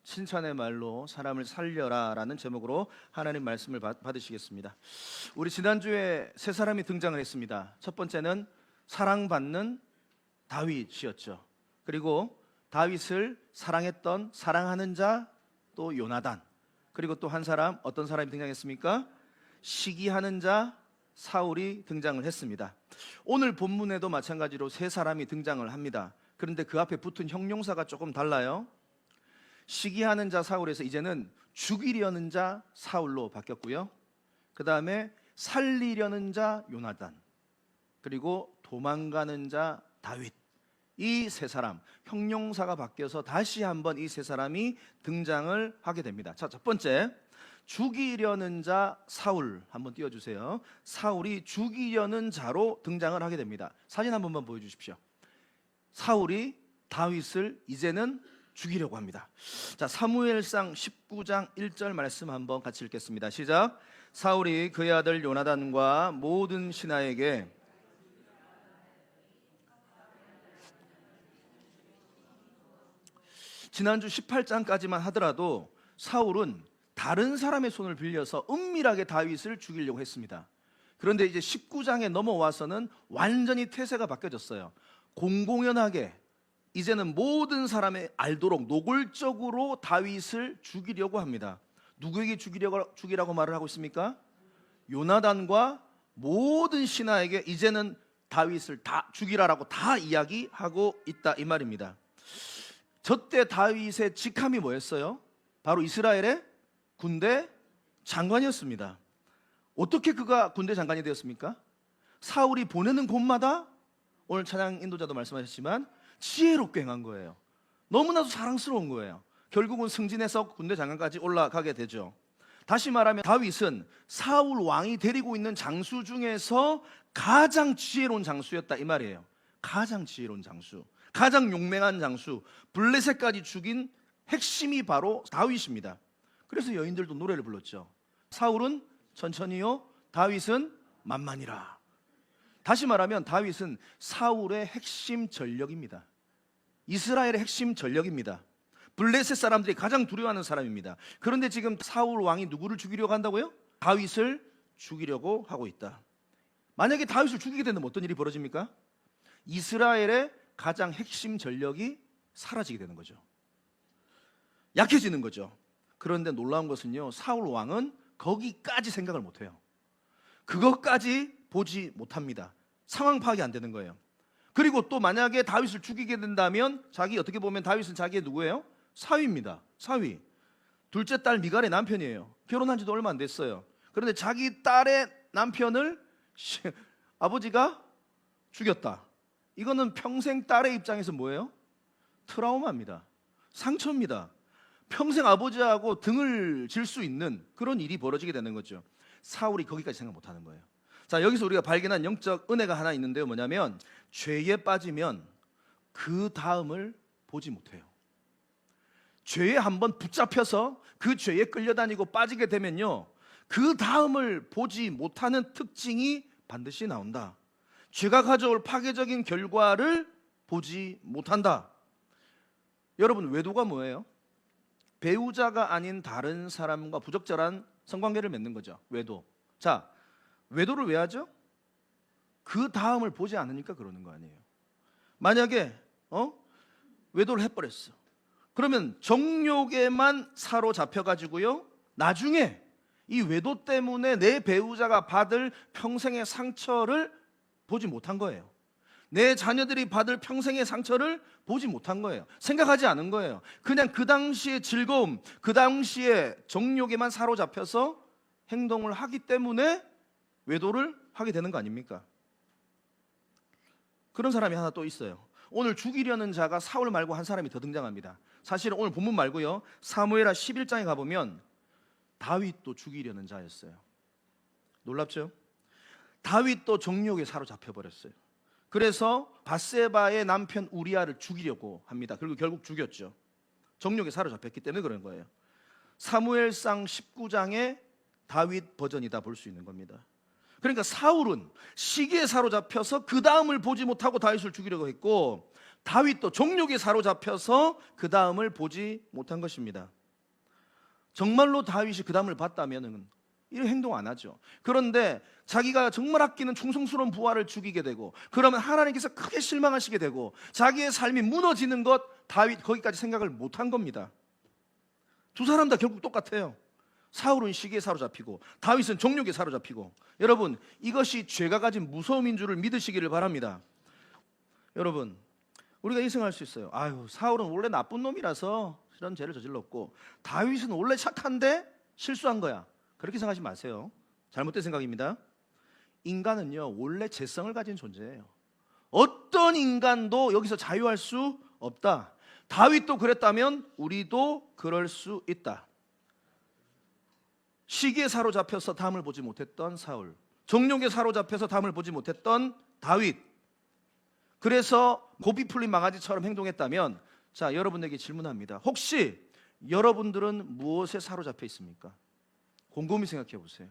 칭찬의 말로 사람을 살려라 라는 제목으로 하나님 말씀을 받으시겠습니다. 우리 지난주에 세 사람이 등장을 했습니다. 첫 번째는 사랑받는 다윗이었죠. 그리고 다윗을 사랑했던 사랑하는 자 또 요나단, 그리고 또 한 사람, 어떤 사람이 등장했습니까? 시기하는 자 사울이 등장을 했습니다. 오늘 본문에도 마찬가지로 세 사람이 등장을 합니다. 그런데 그 앞에 붙은 형용사가 조금 달라요. 시기하는 자 사울에서 이제는 죽이려는 자 사울로 바뀌었고요. 그 다음에 살리려는 자 요나단, 그리고 도망가는 자 다윗, 이 세 사람 형용사가 바뀌어서 다시 한번 이 세 사람이 등장을 하게 됩니다. 자, 첫 번째, 죽이려는 자 사울 한번 띄워주세요. 사울이 죽이려는 자로 등장을 하게 됩니다. 사진 한 번만 보여주십시오. 사울이 다윗을 이제는 죽이려고 합니다. 자, 사무엘상 19장 1절 말씀 한번 같이 읽겠습니다. 시작. 사울이 그의 아들 요나단과 모든 신하에게 지난주 18장까지만 하더라도 사울은 다른 사람의 손을 빌려서 은밀하게 다윗을 죽이려고 했습니다. 그런데 이제 19장에 넘어와서는 완전히 태세가 바뀌어졌어요. 공공연하게 이제는 모든 사람이 알도록 노골적으로 다윗을 죽이려고 합니다. 누구에게 죽이라고 말을 하고 있습니까? 요나단과 모든 신하에게 이제는 다윗을 다 죽이라라고 다 이야기하고 있다, 이 말입니다. 저때 다윗의 직함이 뭐였어요? 바로 이스라엘의 군대 장관이었습니다. 어떻게 그가 군대 장관이 되었습니까? 사울이 보내는 곳마다 오늘 찬양 인도자도 말씀하셨지만 지혜롭게 행한 거예요. 너무나도 사랑스러운 거예요. 결국은 승진해서 군대 장관까지 올라가게 되죠. 다시 말하면 다윗은 사울 왕이 데리고 있는 장수 중에서 가장 지혜로운 장수였다, 이 말이에요. 가장 지혜로운 장수, 가장 용맹한 장수, 블레셋까지 죽인 핵심이 바로 다윗입니다. 그래서 여인들도 노래를 불렀죠. 사울은 천천히요, 다윗은 만만이라. 다시 말하면 다윗은 사울의 핵심 전력입니다. 이스라엘의 핵심 전력입니다. 블레셋 사람들이 가장 두려워하는 사람입니다. 그런데 지금 사울 왕이 누구를 죽이려고 한다고요? 다윗을 죽이려고 하고 있다. 만약에 다윗을 죽이게 된다면 어떤 일이 벌어집니까? 이스라엘의 가장 핵심 전력이 사라지게 되는 거죠. 약해지는 거죠. 그런데 놀라운 것은요, 사울 왕은 거기까지 생각을 못해요. 그것까지 보지 못합니다. 상황 파악이 안 되는 거예요. 그리고 또 만약에 다윗을 죽이게 된다면 자기, 어떻게 보면 다윗은 자기의 누구예요? 사위입니다. 사위. 둘째 딸 미갈의 남편이에요. 결혼한 지도 얼마 안 됐어요. 그런데 자기 딸의 남편을 아버지가 죽였다. 이거는 평생 딸의 입장에서 뭐예요? 트라우마입니다. 상처입니다. 평생 아버지하고 등을 질 수 있는 그런 일이 벌어지게 되는 거죠. 사울이 거기까지 생각 못하는 거예요. 자, 여기서 우리가 발견한 영적 은혜가 하나 있는데요. 뭐냐면 죄에 빠지면 그 다음을 보지 못해요. 죄에 한번 붙잡혀서 그 죄에 끌려다니고 빠지게 되면요, 그 다음을 보지 못하는 특징이 반드시 나온다. 죄가 가져올 파괴적인 결과를 보지 못한다. 여러분, 외도가 뭐예요? 배우자가 아닌 다른 사람과 부적절한 성관계를 맺는 거죠. 외도. 자, 외도를 왜 하죠? 그 다음을 보지 않으니까 그러는 거 아니에요. 만약에 외도를 해버렸어. 그러면 정욕에만 사로잡혀가지고요, 나중에 이 외도 때문에 내 배우자가 받을 평생의 상처를 보지 못한 거예요. 내 자녀들이 받을 평생의 상처를 보지 못한 거예요. 생각하지 않은 거예요. 그냥 그 당시의 즐거움, 그 당시의 정욕에만 사로잡혀서 행동을 하기 때문에 외도를 하게 되는 거 아닙니까? 그런 사람이 하나 또 있어요. 오늘 죽이려는 자가 사울 말고 한 사람이 더 등장합니다. 사실은 오늘 본문 말고요, 사무엘하 11장에 가보면 다윗도 죽이려는 자였어요. 놀랍죠? 다윗도 정욕에 사로잡혀 버렸어요. 그래서 밧세바의 남편 우리아를 죽이려고 합니다. 그리고 결국 죽였죠. 정욕에 사로잡혔기 때문에 그런 거예요. 사무엘상 19장의 다윗 버전이다 볼 수 있는 겁니다. 그러니까 사울은 시기에 사로잡혀서 그 다음을 보지 못하고 다윗을 죽이려고 했고, 다윗도 정욕에 사로잡혀서 그 다음을 보지 못한 것입니다. 정말로 다윗이 그 다음을 봤다면 이런 행동 안 하죠. 그런데 자기가 정말 아끼는 충성스러운 부하를 죽이게 되고, 그러면 하나님께서 크게 실망하시게 되고 자기의 삶이 무너지는 것, 다윗 거기까지 생각을 못한 겁니다. 두 사람 다 결국 똑같아요. 사울은 시기에 사로잡히고 다윗은 정욕에 사로잡히고. 여러분, 이것이 죄가 가진 무서움인 줄을 믿으시기를 바랍니다. 여러분, 우리가 이 생각할 수 있어요. 아유, 사울은 원래 나쁜 놈이라서 이런 죄를 저질렀고 다윗은 원래 착한데 실수한 거야. 그렇게 생각하지 마세요. 잘못된 생각입니다. 인간은요, 원래 죄성을 가진 존재예요. 어떤 인간도 여기서 자유할 수 없다. 다윗도 그랬다면 우리도 그럴 수 있다. 시기에 사로잡혀서 다음을 보지 못했던 사울, 정욕에 사로잡혀서 다음을 보지 못했던 다윗, 그래서 고삐 풀린 망아지처럼 행동했다면, 자, 여러분에게 질문합니다. 혹시 여러분들은 무엇에 사로잡혀 있습니까? 곰곰이 생각해 보세요.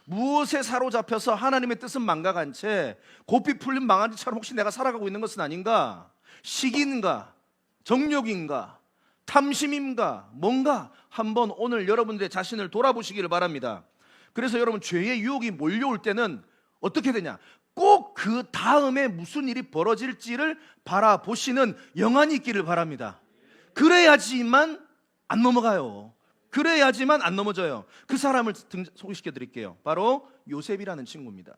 무엇에 사로잡혀서 하나님의 뜻은 망각한 채 고삐 풀린 망아지처럼 혹시 내가 살아가고 있는 것은 아닌가? 시기인가? 정욕인가? 탐심인가? 뭔가 한번 오늘 여러분들의 자신을 돌아보시기를 바랍니다. 그래서 여러분, 죄의 유혹이 몰려올 때는 어떻게 되냐? 꼭 그 다음에 무슨 일이 벌어질지를 바라보시는 영안이 있기를 바랍니다. 그래야지만 안 넘어가요. 그래야지만 안 넘어져요. 그 사람을 소개시켜 드릴게요. 바로 요셉이라는 친구입니다.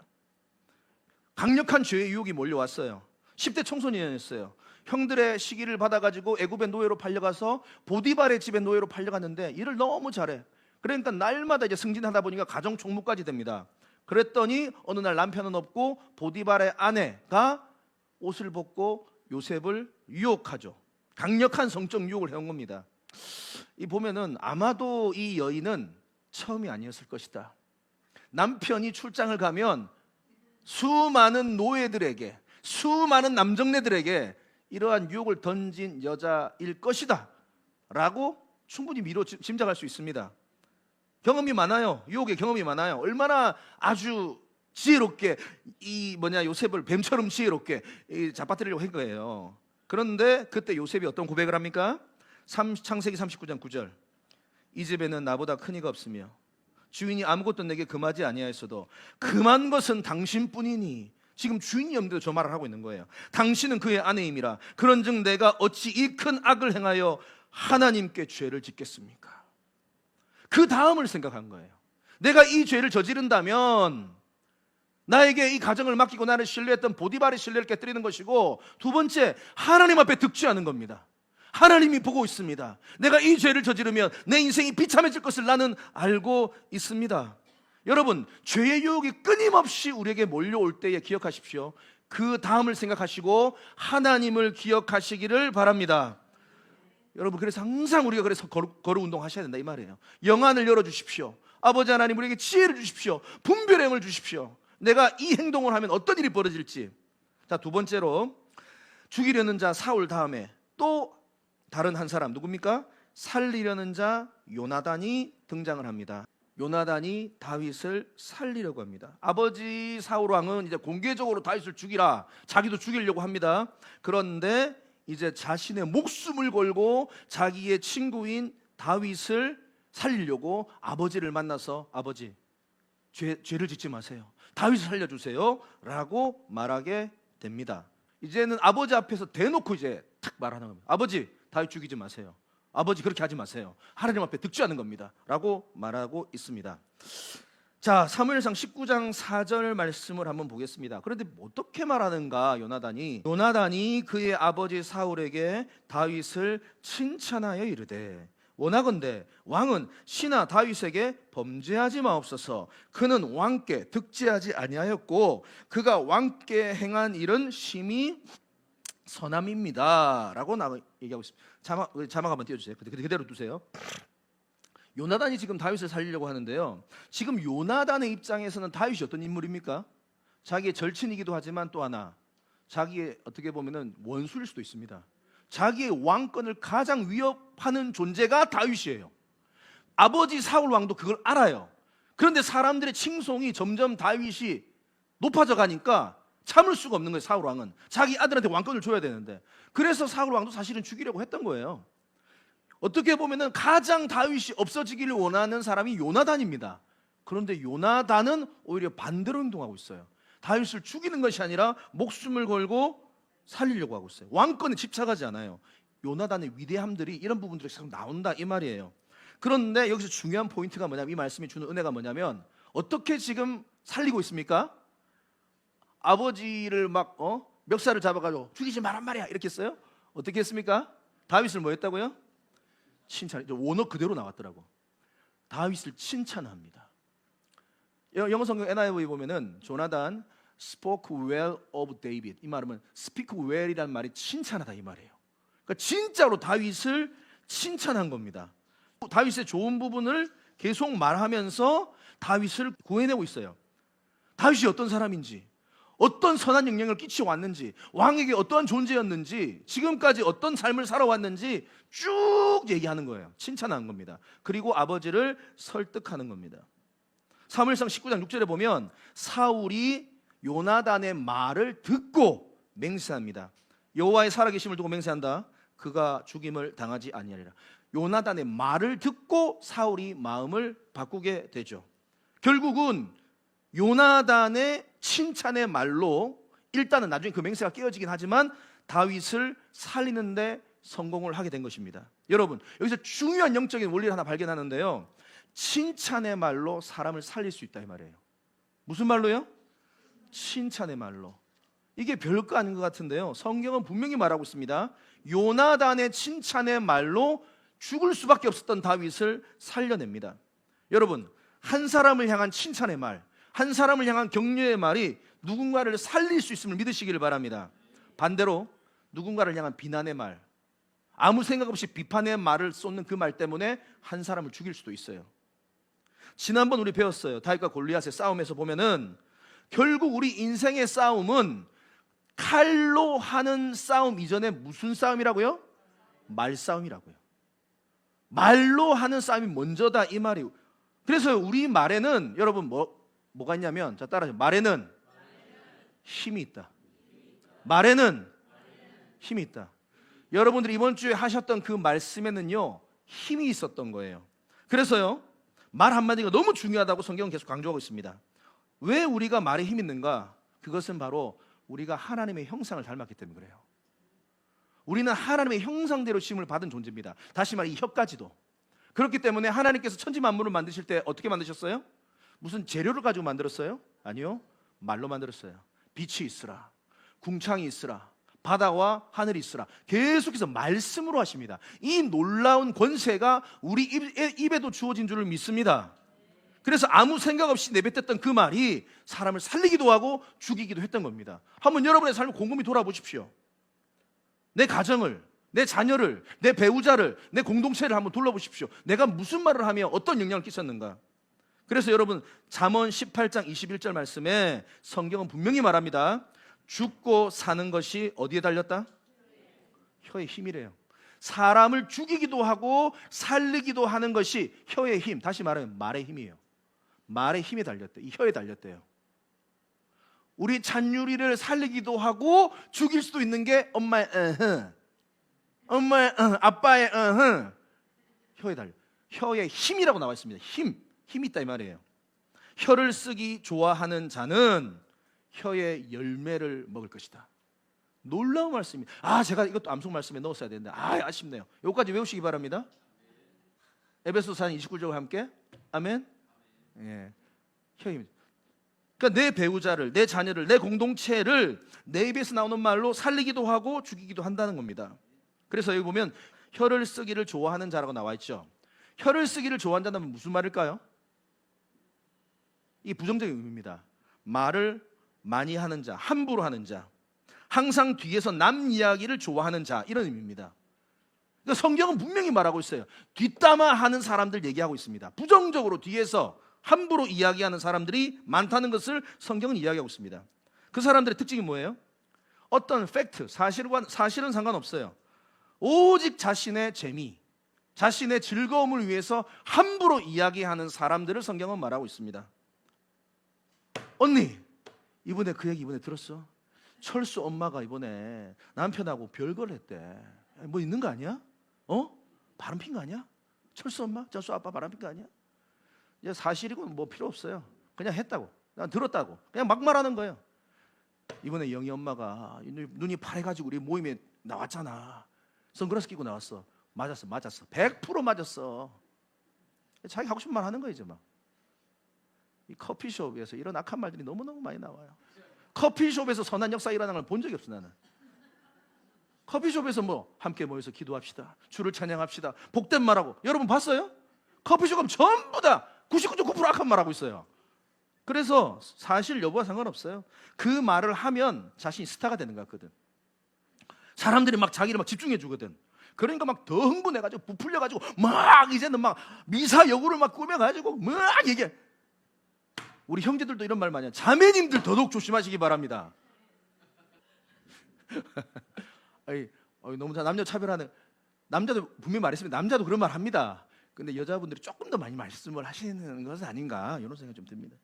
강력한 죄의 유혹이 몰려왔어요. 10대 청소년이었어요. 형들의 시기를 받아가지고 애굽의 노예로 팔려가서 보디발의 집에 노예로 팔려갔는데 일을 너무 잘해. 그러니까 날마다 이제 승진하다 보니까 가정 총무까지 됩니다. 그랬더니 어느 날 남편은 없고 보디발의 아내가 옷을 벗고 요셉을 유혹하죠. 강력한 성적 유혹을 해온 겁니다. 이 보면은 아마도 이 여인은 처음이 아니었을 것이다. 남편이 출장을 가면 수많은 노예들에게, 수많은 남정네들에게 이러한 유혹을 던진 여자일 것이다 라고 충분히 미뤄 짐작할 수 있습니다. 경험이 많아요. 유혹의 경험이 많아요. 얼마나 아주 지혜롭게 요셉을 뱀처럼 지혜롭게 잡아뜨리려고 한 거예요. 그런데 그때 요셉이 어떤 고백을 합니까? 창세기 39장 9절. 이 집에는 나보다 큰 이가 없으며 주인이 아무것도 내게 금하지 아니하였어도 금한 것은 당신뿐이니. 지금 주인이 없는데도 저 말을 하고 있는 거예요. 당신은 그의 아내임이라. 그런즉 내가 어찌 이 큰 악을 행하여 하나님께 죄를 짓겠습니까? 그 다음을 생각한 거예요. 내가 이 죄를 저지른다면 나에게 이 가정을 맡기고 나를 신뢰했던 보디발의 신뢰를 깨뜨리는 것이고, 두 번째, 하나님 앞에 득죄하는 겁니다. 하나님이 보고 있습니다. 내가 이 죄를 저지르면 내 인생이 비참해질 것을 나는 알고 있습니다. 여러분, 죄의 유혹이 끊임없이 우리에게 몰려올 때에 기억하십시오. 그 다음을 생각하시고 하나님을 기억하시기를 바랍니다. 여러분, 그래서 항상 우리가 그래서 거룩 운동 하셔야 된다 이 말이에요. 영안을 열어주십시오. 아버지 하나님, 우리에게 지혜를 주십시오. 분별의 힘을 주십시오. 내가 이 행동을 하면 어떤 일이 벌어질지. 자, 두 번째로, 죽이려는 자 사울 다음에 또 다른 한 사람, 누굽니까? 살리려는 자 요나단이 등장을 합니다. 요나단이 다윗을 살리려고 합니다. 아버지 사울 왕은 이제 공개적으로 다윗을 죽이라, 자기도 죽이려고 합니다. 그런데 이제 자신의 목숨을 걸고 자기의 친구인 다윗을 살리려고 아버지를 만나서, 아버지, 죄를 짓지 마세요. 다윗을 살려주세요 라고 말하게 됩니다. 이제는 아버지 앞에서 대놓고 이제 탁 말하는 겁니다. 아버지, 다윗 죽이지 마세요. 아버지, 그렇게 하지 마세요. 하나님 앞에 득죄하는 겁니다 라고 말하고 있습니다. 자, 사무엘상 19장 4절 말씀을 한번 보겠습니다. 그런데 어떻게 말하는가? 요나단이 그의 아버지 사울에게 다윗을 칭찬하여 이르되, 원하건대 왕은 신하 다윗에게 범죄하지 마옵소서. 그는 왕께 득죄하지 아니하였고 그가 왕께 행한 일은 심히 선함입니다 라고 얘기하고 있습니다. 자막 한번 띄워주세요. 그대로 두세요. 요나단이 지금 다윗을 살리려고 하는데요, 지금 요나단의 입장에서는 다윗이 어떤 인물입니까? 자기의 절친이기도 하지만 또 하나 자기의 어떻게 보면은 원수일 수도 있습니다. 자기의 왕권을 가장 위협하는 존재가 다윗이에요. 아버지 사울 왕도 그걸 알아요. 그런데 사람들의 칭송이 점점 다윗이 높아져 가니까 참을 수가 없는 거예요. 사울 왕은 자기 아들한테 왕권을 줘야 되는데, 그래서 사울 왕도 사실은 죽이려고 했던 거예요. 어떻게 보면은 가장 다윗이 없어지기를 원하는 사람이 요나단입니다. 그런데 요나단은 오히려 반대로 행동하고 있어요. 다윗을 죽이는 것이 아니라 목숨을 걸고 살리려고 하고 있어요. 왕권에 집착하지 않아요. 요나단의 위대함들이 이런 부분들이 계속 나온다 이 말이에요. 그런데 여기서 중요한 포인트가 뭐냐면, 이 말씀이 주는 은혜가 뭐냐면, 어떻게 지금 살리고 있습니까? 아버지를 막 멱살을 잡아가지고 죽이지 말란 말이야 이렇게 했어요? 어떻게 했습니까? 다윗을 뭐 했다고요? 칭찬. 원어 그대로 나왔더라고. 다윗을 칭찬합니다. 영어 성경 NIV 보면은 조나단 spoke well of David, 이 말은 speak well이라는 말이 칭찬하다 이 말이에요. 그러니까 진짜로 다윗을 칭찬한 겁니다. 다윗의 좋은 부분을 계속 말하면서 다윗을 구해내고 있어요. 다윗이 어떤 사람인지, 어떤 선한 영향을 끼치고 왔는지, 왕에게 어떠한 존재였는지, 지금까지 어떤 삶을 살아왔는지 쭉 얘기하는 거예요. 칭찬하는 겁니다. 그리고 아버지를 설득하는 겁니다. 사무엘상 19장 6절에 보면 사울이 요나단의 말을 듣고 맹세합니다. 여호와의 살아계심을 두고 맹세한다. 그가 죽임을 당하지 아니하리라. 요나단의 말을 듣고 사울이 마음을 바꾸게 되죠. 결국은 요나단의 칭찬의 말로 일단은 나중에 그 맹세가 깨어지긴 하지만 다윗을 살리는데 성공을 하게 된 것입니다. 여러분, 여기서 중요한 영적인 원리를 하나 발견하는데요, 칭찬의 말로 사람을 살릴 수 있다 이 말이에요. 무슨 말로요? 칭찬의 말로. 이게 별거 아닌 것 같은데요, 성경은 분명히 말하고 있습니다. 요나단의 칭찬의 말로 죽을 수밖에 없었던 다윗을 살려냅니다. 여러분, 한 사람을 향한 칭찬의 말, 한 사람을 향한 격려의 말이 누군가를 살릴 수 있음을 믿으시기를 바랍니다. 반대로 누군가를 향한 비난의 말, 아무 생각 없이 비판의 말을 쏟는 그 말 때문에 한 사람을 죽일 수도 있어요. 지난번 우리 배웠어요. 다윗과 골리앗의 싸움에서 보면은 결국 우리 인생의 싸움은 칼로 하는 싸움 이전에 무슨 싸움이라고요? 말싸움이라고요. 말로 하는 싸움이 먼저다 이 말이에요. 그래서 우리 말에는 여러분 뭐가 있냐면, 자 따라하세요. 말에는 힘이 있다. 말에는 힘이 있다. 여러분들이 이번 주에 하셨던 그 말씀에는요 힘이 있었던 거예요. 그래서요 말 한마디가 너무 중요하다고 성경은 계속 강조하고 있습니다. 왜 우리가 말에 힘이 있는가? 그것은 바로 우리가 하나님의 형상을 닮았기 때문에 그래요. 우리는 하나님의 형상대로 지음을 받은 존재입니다. 다시 말해 이 혀까지도. 그렇기 때문에 하나님께서 천지 만물을 만드실 때 어떻게 만드셨어요? 무슨 재료를 가지고 만들었어요? 아니요, 말로 만들었어요. 빛이 있으라, 궁창이 있으라, 바다와 하늘이 있으라. 계속해서 말씀으로 하십니다. 이 놀라운 권세가 우리 입에도 주어진 줄을 믿습니다. 그래서 아무 생각 없이 내뱉었던 그 말이 사람을 살리기도 하고 죽이기도 했던 겁니다. 한번 여러분의 삶을 곰곰이 돌아보십시오. 내 가정을, 내 자녀를, 내 배우자를, 내 공동체를 한번 둘러보십시오. 내가 무슨 말을 하며 어떤 영향을 끼쳤는가? 그래서 여러분 잠언 18장 21절 말씀에 성경은 분명히 말합니다. 죽고 사는 것이 어디에 달렸다? 혀의 힘이래요. 사람을 죽이기도 하고 살리기도 하는 것이 혀의 힘, 다시 말하면 말의 힘이에요. 말의 힘이 달렸대. 이 혀에 달렸대요. 우리 찬유리를 살리기도 하고 죽일 수도 있는 게 엄마의 엄마의 아빠의 혀에 달려. 혀의 힘이라고 나와 있습니다. 힘이 있다 이 말이에요. 혀를 쓰기 좋아하는 자는 혀의 열매를 먹을 것이다. 놀라운 말씀입니다. 제가 이것도 암송 말씀에 넣었어야 되는데 아쉽네요. 여기까지 외우시기 바랍니다. 에베소서 4장 29절과 함께 아멘. 예. 혀의 힘. 그러니까 내 배우자를, 내 자녀를, 내 공동체를 내 입에서 나오는 말로 살리기도 하고 죽이기도 한다는 겁니다. 그래서 여기 보면 혀를 쓰기를 좋아하는 자라고 나와 있죠. 혀를 쓰기를 좋아하는 자는 무슨 말일까요? 이 부정적인 의미입니다. 말을 많이 하는 자, 함부로 하는 자, 항상 뒤에서 남 이야기를 좋아하는 자, 이런 의미입니다. 그러니까 성경은 분명히 말하고 있어요. 뒷담화하는 사람들 얘기하고 있습니다. 부정적으로 뒤에서 함부로 이야기하는 사람들이 많다는 것을 성경은 이야기하고 있습니다. 그 사람들의 특징이 뭐예요? 어떤 팩트, 사실은 상관없어요. 오직 자신의 재미, 자신의 즐거움을 위해서 함부로 이야기하는 사람들을 성경은 말하고 있습니다. 언니, 이번에 그 얘기 이번에 들었어? 철수 엄마가 이번에 남편하고 별걸 했대. 뭐 있는 거 아니야? 바람 핀 거 아니야? 철수 엄마, 철수 아빠 바람 핀 거 아니야? 이제 사실이고 뭐 필요 없어요. 그냥 했다고, 그냥 들었다고, 그냥 막 말하는 거예요. 이번에 영희 엄마가 눈이 파래가지고 우리 모임에 나왔잖아. 선글라스 끼고 나왔어. 맞았어. 100% 맞았어. 자기 하고 싶은 말 하는 거예요, 이제 막. 이 커피숍에서 이런 악한 말들이 너무너무 많이 나와요. 커피숍에서 선한 역사 일어나는 걸 본 적이 없어, 나는. 커피숍에서 뭐 함께 모여서 기도합시다, 주를 찬양합시다, 복된 말하고. 여러분 봤어요? 커피숍은 전부 다 99.9% 악한 말하고 있어요. 그래서 사실 여부와 상관없어요. 그 말을 하면 자신이 스타가 되는 것 같거든. 사람들이 막 자기를 막 집중해 주거든. 그러니까 막 더 흥분해가지고 부풀려가지고 막 이제는 막 미사 여구를 막 꾸며가지고 막 얘기해. 우리 형제들도 이런 말 많이 해요. 자매님들 더더욱 조심하시기 바랍니다. 너무 남녀 차별하는. 남자도 분명히 말했습니다. 남자도 그런 말 합니다. 근데 여자분들이 조금 더 많이 말씀을 하시는 것은 아닌가, 이런 생각이 좀 듭니다.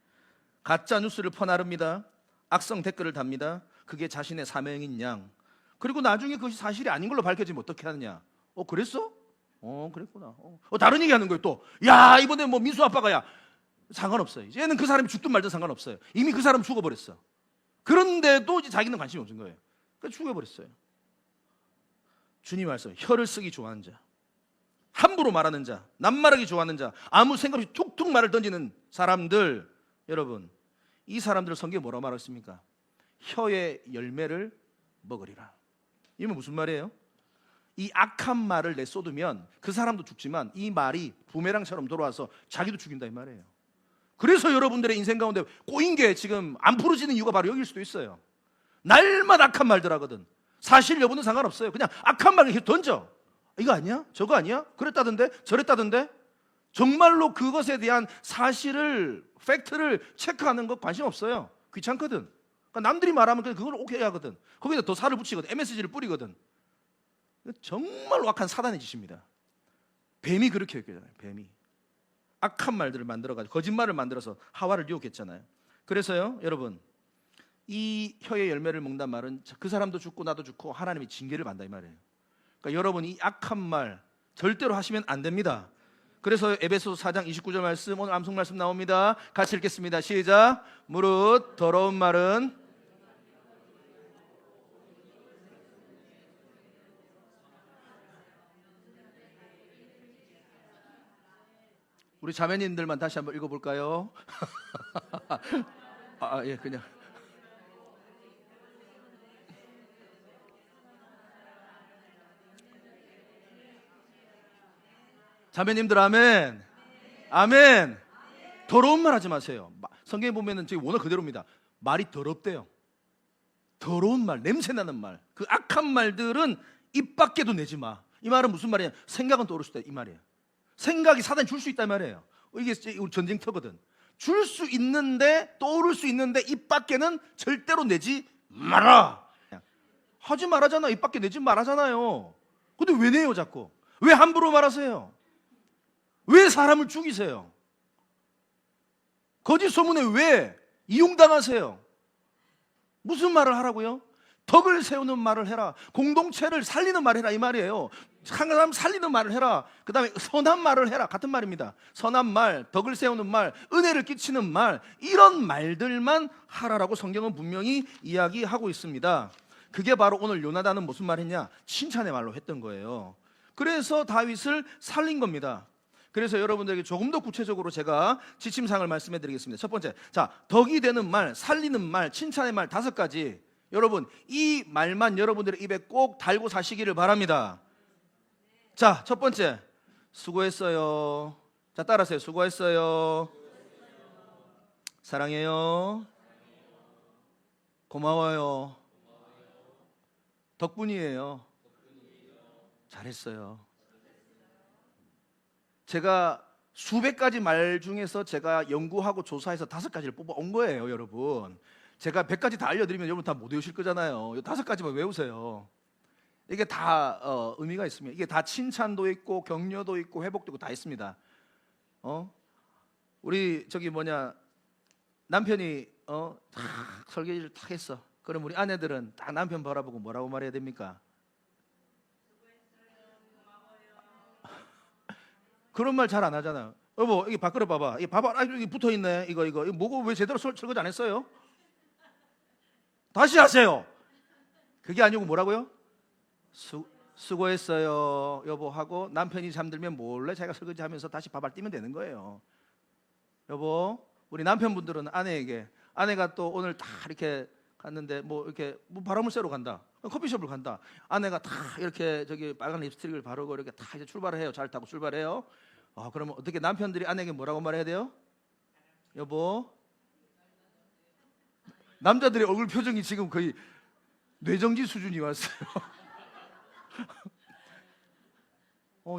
가짜 뉴스를 퍼나릅니다. 악성 댓글을 답니다. 그게 자신의 사명인 양. 그리고 나중에 그것이 사실이 아닌 걸로 밝혀지면 어떻게 하느냐? 그랬어? 그랬구나. 다른 얘기 하는 거예요. 또 야, 이번에 뭐 민수 아빠가 야, 상관없어요. 이제는 그 사람이 죽든 말든 상관없어요. 이미 그 사람 죽어버렸어. 그런데도 이제 자기는 관심이 없는 거예요. 그래서 죽어버렸어요. 주님 말씀, 혀를 쓰기 좋아하는 자, 함부로 말하는 자, 낱말하기 좋아하는 자, 아무 생각 없이 툭툭 말을 던지는 사람들, 여러분, 이 사람들을 성경에 뭐라고 말했습니까? 혀의 열매를 먹으리라. 이건 무슨 말이에요? 이 악한 말을 내쏟으면 그 사람도 죽지만 이 말이 부메랑처럼 돌아와서 자기도 죽인다, 이 말이에요. 그래서 여러분들의 인생 가운데 꼬인 게 지금 안 풀어지는 이유가 바로 여기일 수도 있어요. 날마다 악한 말들 하거든. 사실 여부는 상관없어요. 그냥 악한 말을 이렇게 던져. 이거 아니야? 저거 아니야? 그랬다던데? 저랬다던데? 정말로 그것에 대한 사실을, 팩트를 체크하는 거 관심 없어요. 귀찮거든. 그러니까 남들이 말하면 그걸 오케이 하거든. 거기다 더 살을 붙이거든. MSG를 뿌리거든. 정말로 악한 사단의 짓입니다. 뱀이 그렇게 했잖아요. 뱀이 악한 말들을 만들어가지고 거짓말을 만들어서 하와를 유혹했잖아요. 그래서요, 여러분, 이 혀의 열매를 먹는단 말은 그 사람도 죽고 나도 죽고 하나님이 징계를 받는다, 이 말이에요. 그러니까 여러분, 이 악한 말 절대로 하시면 안 됩니다. 그래서 에베소서 4장 29절 말씀, 오늘 암송 말씀 나옵니다. 같이 읽겠습니다. 시작. 무릇 더러운 말은 우리 자매님들만 다시 한번 읽어볼까요? 예, 그냥. 자매님들 아멘. 아멘. 더러운 말 하지 마세요. 성경에 보면은 저기 원어 그대로입니다. 말이 더럽대요. 더러운 말, 냄새나는 말, 그 악한 말들은 입 밖에도 내지 마. 이 말은 무슨 말이냐? 생각은 떠오를 수 있다, 이 말이에요. 생각이 사단이 줄 수 있단 말이에요. 이게 우리 전쟁터거든. 줄 수 있는데, 떠오를 수 있는데 입 밖에는 절대로 내지 마라. 하지 말하잖아. 입 밖에 내지 말하잖아요. 근데 왜 내요, 자꾸? 왜 함부로 말하세요? 왜 사람을 죽이세요? 거짓 소문에 왜 이용당하세요? 무슨 말을 하라고요? 덕을 세우는 말을 해라. 공동체를 살리는 말을 해라, 이 말이에요. 한 사람 살리는 말을 해라. 그 다음에 선한 말을 해라. 같은 말입니다. 선한 말, 덕을 세우는 말, 은혜를 끼치는 말, 이런 말들만 하라라고 성경은 분명히 이야기하고 있습니다. 그게 바로 오늘 요나단은 무슨 말 했냐? 칭찬의 말로 했던 거예요. 그래서 다윗을 살린 겁니다. 그래서 여러분들에게 조금 더 구체적으로 제가 지침사항을 말씀해 드리겠습니다. 첫 번째, 자, 덕이 되는 말, 살리는 말, 칭찬의 말 5가지. 여러분, 이 말만 여러분들의 입에 꼭 달고 사시기를 바랍니다. 자, 첫 번째, 수고했어요. 자, 따라하세요. 수고했어요. 사랑해요. 고마워요. 덕분이에요. 잘했어요. 제가 수백 가지 말 중에서 제가 연구하고 조사해서 5가지를 뽑아온 거예요, 여러분. 제가 100가지 다 알려드리면 여러분 다 못 외우실 거잖아요. 5가지만 외우세요. 이게 다 의미가 있습니다. 이게 다 칭찬도 있고 격려도 있고 회복도 있고 다 있습니다. 우리 저기 남편이 설계를 탁 했어. 그럼 우리 아내들은 딱 남편 바라보고 뭐라고 말해야 됩니까? 그런 말 잘 안 하잖아. 여보, 이게 밖으로 봐봐. 이게 봐봐. 아, 여기 붙어 있네. 이거 뭐고 왜 제대로 설거지 안 했어요? 다시 하세요. 그게 아니고 뭐라고요? 수고했어요, 여보 하고 남편이 잠들면 몰래 자기가 설거지하면서 다시 밥알 뛰면 되는 거예요. 여보, 우리 남편분들은 아내가 또 오늘 다 이렇게 갔는데 뭐 이렇게 뭐 바람을 쐬러 간다, 커피숍을 간다. 아내가 다 이렇게 저기 빨간 립스틱을 바르고 이렇게 다 이제 출발을 해요. 잘 타고 출발해요. 그러면 어떻게 남편들이 아내에게 뭐라고 말해야 돼요? 여보, 남자들의 얼굴 표정이 지금 거의 뇌정지 수준이 왔어요.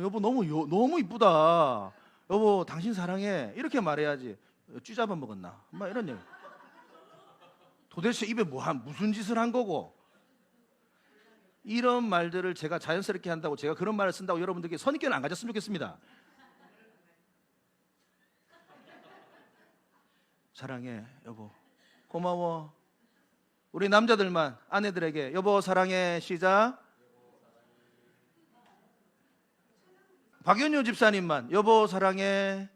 여보 너무 이쁘다. 여보 당신 사랑해. 이렇게 말해야지. 쥐 잡아먹었나? 막 이런 얘기. 도대체 입에 무슨 짓을 한 거고? 이런 말들을 제가 자연스럽게 한다고, 제가 그런 말을 쓴다고 여러분들께 선입견을 안 가졌으면 좋겠습니다. 사랑해 여보, 고마워. 우리 남자들만 아내들에게 여보 사랑해 시작. 박연효 집사님만 여보 사랑해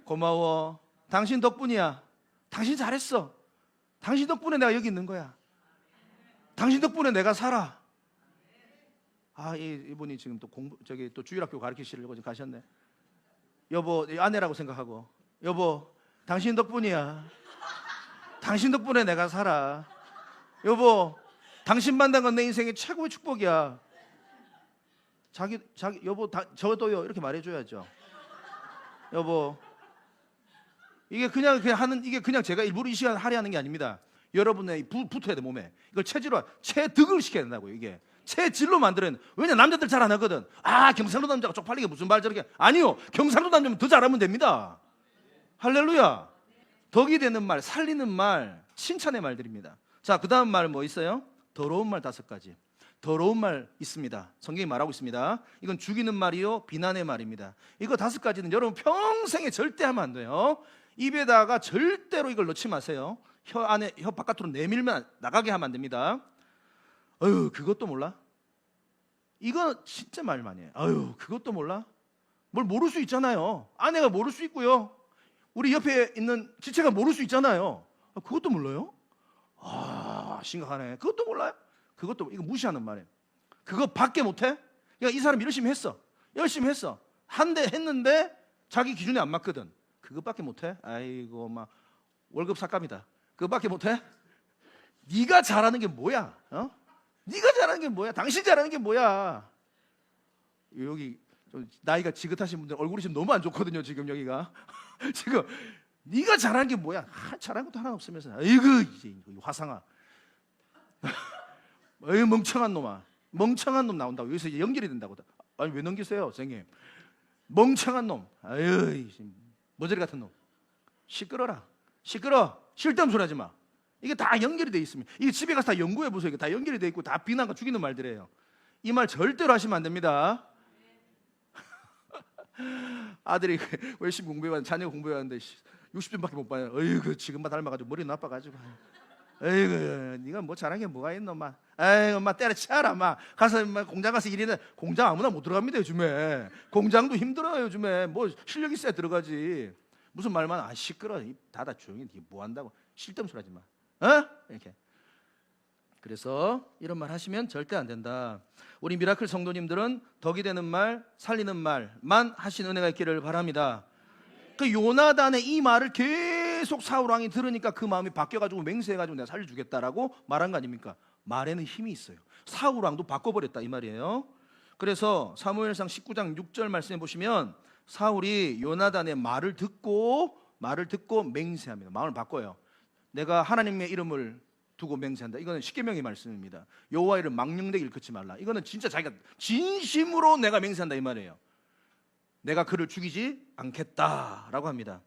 고마워. 당신 덕분이야. 당신 잘했어. 당신 덕분에 내가 여기 있는 거야. 당신 덕분에 내가 살아. 이분이 지금 또 또 주일학교 가르치시려고 지금 가셨네. 여보, 아내라고 생각하고 여보 당신 덕분이야. 당신 덕분에 내가 살아. 여보 당신 만난 건 내 인생의 최고의 축복이야. 자기 여보 저도요 이렇게 말해줘야죠. 여보, 이게 그냥 제가 일부러 이 시간 하려 하는 게 아닙니다. 여러분의 붙어야 돼 몸에. 이걸 체득을 시켜야 된다고요. 이게 체질로 만들어야 돼. 왜냐 남자들 잘 안 하거든. 경상도 남자가 쪽팔리게 무슨 말 저렇게. 아니요, 경상도 남자면 더 잘하면 됩니다. 할렐루야. 덕이 되는 말, 살리는 말, 칭찬의 말들입니다. 자, 그 다음 말 뭐 있어요? 더러운 말 5가지. 더러운 말 있습니다. 성경이 말하고 있습니다. 이건 죽이는 말이요, 비난의 말입니다. 이거 5가지는 여러분 평생에 절대 하면 안 돼요. 입에다가 절대로 이걸 넣지 마세요. 혀 바깥으로 내밀면 나가게 하면 안 됩니다. 그것도 몰라? 이거 진짜 말 많이 해. 그것도 몰라? 뭘 모를 수 있잖아요. 아내가 모를 수 있고요, 우리 옆에 있는 지체가 모를 수 있잖아요. 그것도 몰라요? 심각하네. 그것도 몰라요? 이거 무시하는 말이에요. 그거밖에 못해? 그러니까 이 사람이 열심히 했어. 했는데 자기 기준에 안 맞거든. 그것밖에 못해? 아이고 막 월급 삭감이다. 그것밖에 못해? 네가 잘하는 게 뭐야? 네가 잘하는 게 뭐야? 당신 잘하는 게 뭐야? 여기 좀 나이가 지긋하신 분들 얼굴이 지금 너무 안 좋거든요. 지금 여기가 지금 네가 잘하는 게 뭐야? 잘하는 것도 하나 없으면서 아이고 이제 화상아. 멍청한 놈 나온다고. 여기서 이제 연결이 된다고. 아니 왜 넘기세요 선생님? 멍청한 놈, 머저리 같은 놈, 시끄러. 쓸데없는 소리 하지 마. 이게 다 연결이 돼 있습니다. 이게 집에 가서 다 연구해 보세요. 이게 다 연결이 돼 있고 다 비난과 죽이는 말들이에요. 이 말 절대로 하시면 안 됩니다. 아들이 열심히 공부해왔는데, 자녀 공부해왔는데 60점밖에 못 봐요. 지금만 닮아가지고 머리 나빠가지고. 네가 뭐 잘한 게 뭐가 있노? 엄마 때려치워라. 가서 공장 가서 일이는, 공장 아무나 못 들어갑니다 요즘에. 공장도 힘들어요 요즘에. 뭐 실력 있어야 들어가지. 무슨 말만 시끄러. 닫아 조용히. 네 뭐 한다고 쓸데없는 소리 하지 마. 이렇게. 그래서 이런 말 하시면 절대 안 된다. 우리 미라클 성도님들은 덕이 되는 말, 살리는 말만 하신 은혜가 있기를 바랍니다. 그 요나단의 이 말을 계속 사울 왕이 들으니까 그 마음이 바뀌어가지고 맹세해가지고 내가 살려주겠다라고 말한 거 아닙니까? 말에는 힘이 있어요. 사울 왕도 바꿔버렸다 이 말이에요. 그래서 사무엘상 19장 6절 말씀해 보시면 사울이 요나단의 말을 듣고 맹세합니다. 마음을 바꿔요. 내가 하나님의 이름을 두고 맹세한다. 이거는 십계명의 말씀입니다. 여호와 이름 망령되게 일컫지 말라. 이거는 진짜 자기가 진심으로 내가 맹세한다 이 말이에요. 내가 그를 죽이지 않겠다라고 합니다.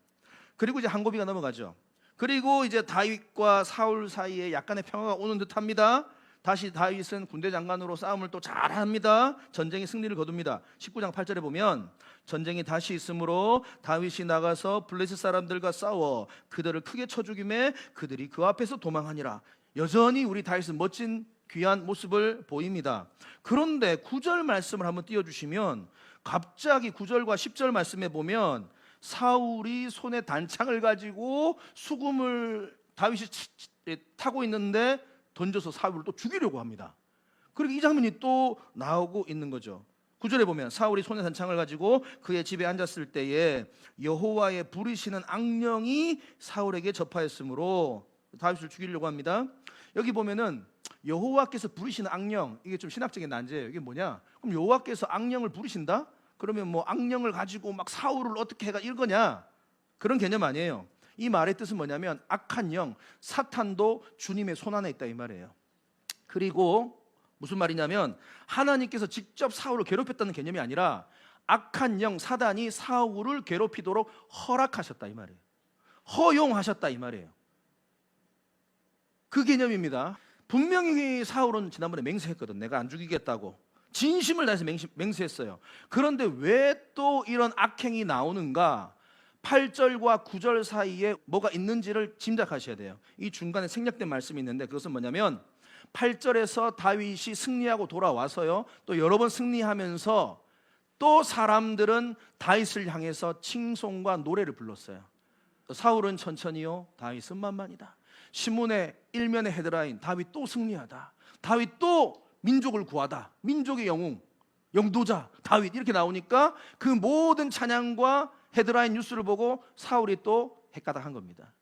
그리고 이제 한 고비가 넘어가죠. 그리고 이제 다윗과 사울 사이에 약간의 평화가 오는 듯합니다. 다시 다윗은 군대 장관으로 싸움을 또 잘합니다. 전쟁의 승리를 거둡니다. 19장 8절에 보면 전쟁이 다시 있으므로 다윗이 나가서 블레셋 사람들과 싸워 그들을 크게 쳐 죽이매 그들이 그 앞에서 도망하니라. 여전히 우리 다윗은 멋진 귀한 모습을 보입니다. 그런데 9절 말씀을 한번 띄워주시면 갑자기 9절과 10절 말씀에 보면 사울이 손에 단창을 가지고 수금을 다윗이 타고 있는데 던져서 사울을 또 죽이려고 합니다. 그리고 이 장면이 또 나오고 있는 거죠. 9절에 보면 사울이 손에 단창을 가지고 그의 집에 앉았을 때에 여호와의 부르시는 악령이 사울에게 접하였으므로 다윗을 죽이려고 합니다. 여기 보면은 여호와께서 부르시는 악령, 이게 좀 신학적인 난제예요. 이게 뭐냐? 그럼 여호와께서 악령을 부르신다? 그러면 뭐 악령을 가지고 막 사울을 어떻게 해가 이거냐? 그런 개념 아니에요. 이 말의 뜻은 뭐냐면 악한 영, 사탄도 주님의 손안에 있다 이 말이에요. 그리고 무슨 말이냐면 하나님께서 직접 사울을 괴롭혔다는 개념이 아니라 악한 영, 사단이 사울을 괴롭히도록 허락하셨다 이 말이에요. 허용하셨다 이 말이에요. 그 개념입니다. 분명히 사울은 지난번에 맹세했거든. 내가 안 죽이겠다고 진심을 다해서 맹세했어요. 그런데 왜 또 이런 악행이 나오는가? 8절과 9절 사이에 뭐가 있는지를 짐작하셔야 돼요. 이 중간에 생략된 말씀이 있는데 그것은 뭐냐면 8절에서 다윗이 승리하고 돌아와서요, 또 여러 번 승리하면서 또 사람들은 다윗을 향해서 칭송과 노래를 불렀어요. 사울은 천천히요, 다윗은 만만이다. 신문의 일면의 헤드라인, 다윗 또 승리하다, 다윗 또 민족을 구하다, 민족의 영웅, 영도자 다윗, 이렇게 나오니까 그 모든 찬양과 헤드라인 뉴스를 보고 사울이 또 헷가닥한 겁니다.